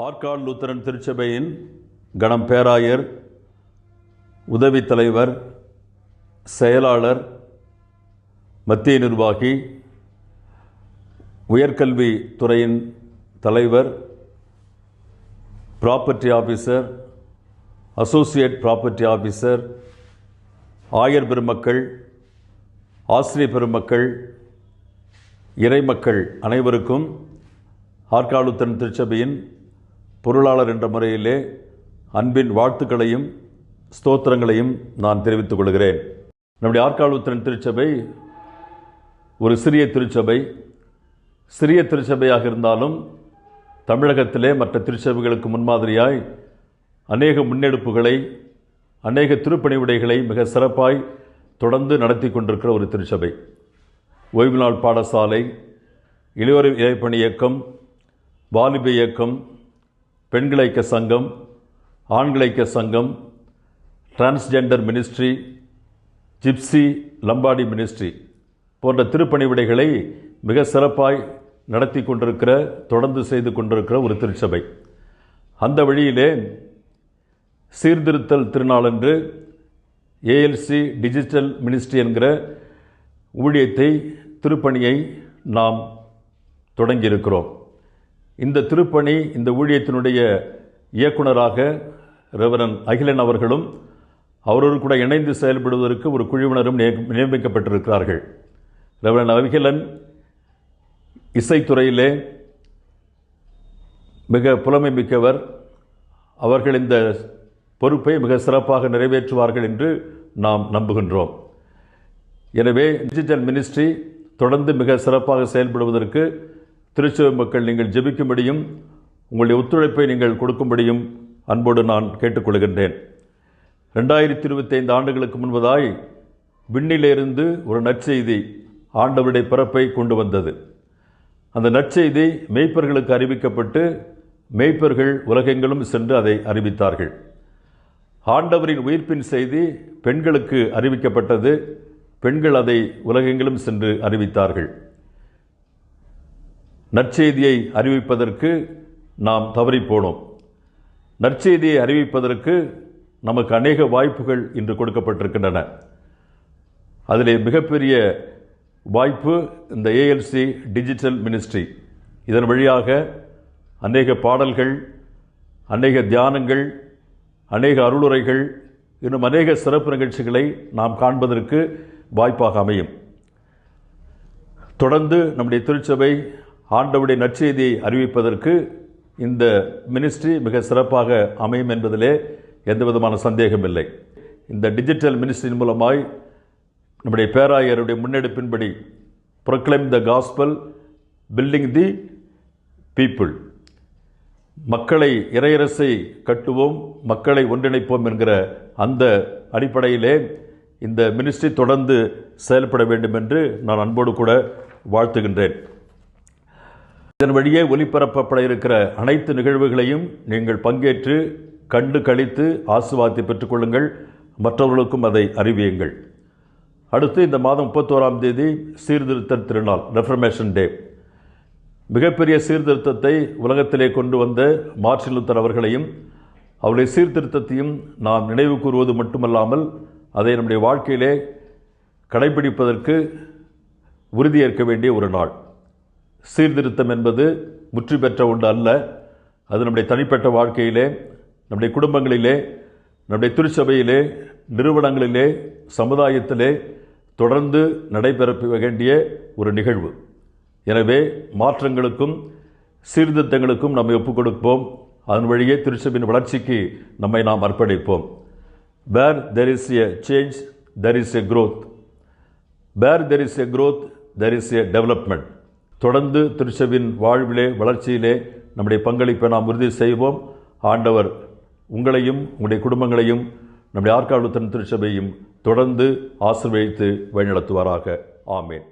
Arcot Lutheran திருச்சபையின் கணம் பேராயர், உதவி தலைவர், செயலாளர், மத்திய நிர்வாகி, உயர்கல்வி துறையின் தலைவர், property officer, associate property officer, ஆயர் பெருமக்கள், ஆசிரியர் பெருமக்கள், இறைமக்கள் அனைவருக்கும் ஆற்காடு லூத்தரன் திருச்சபையின் பொருளாளர் என்ற முறையிலே அன்பின் வாழ்த்துக்களையும் ஸ்தோத்திரங்களையும் நான் தெரிவித்துக் கொள்கிறேன். நம்முடைய ஆற்காடு லூத்தரன் திருச்சபை ஒரு சிறிய திருச்சபை. சிறிய திருச்சபையாக இருந்தாலும் தமிழகத்திலே மற்ற திருச்சபைகளுக்கு முன்மாதிரியாய் அநேக முன்னெடுப்புகளை, அநேக திருப்பணி விடைகளை மிக சிறப்பாய் தொடர்ந்து நடத்தி கொண்டிருக்கிற ஒரு திருச்சபை. ஓய்வு நாள் பாடசாலை, இளையோர் இறைப்பணி இயக்கம், வாலிப இயக்கம், பெண்கள் ஐக்கிய சங்கம், ஆண்கள் ஐக்கிய சங்கம், transgender ministry, gypsy Lambadi ministry போன்ற திருப்பணி விடைகளை மிக சிறப்பாய் நடத்தி கொண்டிருக்கிற, தொடர்ந்து செய்து கொண்டிருக்கிற ஒரு திருச்சபை. அந்த வழியிலே சீர்திருத்தல் திருநாளன்று ஏஎல்சி டிஜிட்டல் மினிஸ்ட்ரி என்கிற ஊழியத்தை, திருப்பணியை நாம் தொடங்கியிருக்கிறோம். இந்த திருப்பணி, இந்த ஊழியத்தினுடைய இயக்குனராக ரெவரன் அகிலன் அவர்களும் அவரோடு கூட இணைந்து செயல்படுவதற்கு ஒரு குழுவினரும் நியமிக்கப்பட்டிருக்கிறார்கள். ரெவரன் அகிலன் இசைத்துறையிலே மிக புலமை மிக்கவர். அவர்கள் இந்த பொறுப்பை மிக சிறப்பாக நிறைவேற்றுவார்கள் என்று நாம் நம்புகின்றோம். எனவே டிஜிட்டல் மினிஸ்ட்ரி தொடர்ந்து மிக சிறப்பாக செயல்படுவதற்கு திருச்சபை மக்கள் நீங்கள் ஜெபிக்கும்படியும் உங்களுடைய ஒத்துழைப்பை நீங்கள் கொடுக்கும்படியும் அன்போடு நான் கேட்டுக்கொள்கின்றேன். 2025 ஆண்டுகளுக்கு முன்பதாய் விண்ணிலிருந்து ஒரு நற்செய்தி ஆண்டவருடைய பிறப்பை கொண்டு வந்தது. அந்த நற்செய்தி மேய்ப்பர்களுக்கு அறிவிக்கப்பட்டு மேய்ப்பர்கள் உலகெங்கிலும் சென்று அதை அறிவித்தார்கள். ஆண்டவரின் உயிர்ப்பின் செய்தி பெண்களுக்கு அறிவிக்கப்பட்டது. பெண்கள் அதை உலகெங்கிலும் சென்று அறிவித்தார்கள். நற்செய்தியை அறிவிப்பதற்கு நாம் தவறிப்போனோம். நற்செய்தியை அறிவிப்பதற்கு நமக்கு அநேக வாய்ப்புகள் இன்று கொடுக்கப்பட்டிருக்கின்றன. அதிலே மிகப்பெரிய வாய்ப்பு இந்த ஏஎல்சி டிஜிட்டல் மினிஸ்ட்ரி. இதன் வழியாக அநேக பாடல்கள், அநேக தியானங்கள், அநேக அருளுரைகள், இன்னும் அநேக சிறப்பு நிகழ்ச்சிகளை நாம் காண்பதற்கு வாய்ப்பாக அமையும். தொடர்ந்து நம்முடைய திருச்சபை ஆண்டவருடைய நற்செய்தியை அறிவிப்பதற்கு இந்த மினிஸ்ட்ரி மிக சிறப்பாக அமையும் என்பதிலே எந்த விதமான சந்தேகம் இல்லை. இந்த டிஜிட்டல் மினிஸ்ட்ரியின் மூலமாய் நம்முடைய பேராயருடைய முன்னெடுப்பின்படி proclaim the gospel, building the people, மக்களை, இறையரசை கட்டுவோம், மக்களை ஒன்றிணைப்போம் என்கிற அந்த அடிப்படையிலே இந்த மினிஸ்ட்ரி தொடர்ந்து செயல்பட வேண்டும் என்று நான் அன்போடு கூட வாழ்த்துகின்றேன். இதன் வழியே ஒளிபரப்பப்பட இருக்கிற அனைத்து நிகழ்வுகளையும் நீங்கள் பங்கேற்று கண்டு கழித்து ஆசீர்வாதத்தை பெற்றுக்கொள்ளுங்கள். மற்றவர்களுக்கும் அதை அறிவியுங்கள். அடுத்து இந்த மாதம் 31ஆம் தேதி சீர்திருத்தல் திருநாள், ரெஃபர்மேஷன் டே. மிகப்பெரிய சீர்திருத்தத்தை உலகத்திலே கொண்டு வந்த மார்ட்டின் லூத்தர் அவர்களையும் அவருடைய சீர்திருத்தத்தையும் நாம் நினைவு கூறுவது மட்டுமல்லாமல் அதை நம்முடைய வாழ்க்கையிலே கடைபிடிப்பதற்கு உறுதியேற்க வேண்டிய ஒரு நாள். சீர்திருத்தம் என்பது முற்று பெற்ற ஒன்று அல்ல. அது நம்முடைய தனிப்பட்ட வாழ்க்கையிலே, நம்முடைய குடும்பங்களிலே, நம்முடைய திருச்சபையிலே, நிறுவனங்களிலே, சமுதாயத்திலே தொடர்ந்து நடைபெற வேண்டிய ஒரு நிகழ்வு. எனவே மாற்றங்களுக்கும் சீர்திருத்தங்களுக்கும் நம்மை ஒப்புக் கொடுப்போம். அதன் வழியே திருச்சபையின் வளர்ச்சிக்கு நம்மை நாம் அர்ப்பணிப்போம். Where there is a change, there is a growth. Where there is a growth, there is a development. தொடர்ந்து திருச்சபையின் வாழ்விலே, வளர்ச்சியிலே நம்முடைய பங்களிப்பை நாம் உறுதி செய்வோம். ஆண்டவர் உங்களையும் உங்களுடைய குடும்பங்களையும் நம்முடைய ஆற்காடு லூத்தரன் திருச்சபையும் தொடர்ந்து ஆசீர்வதித்து வழிநடத்துவாராக. ஆமேன்.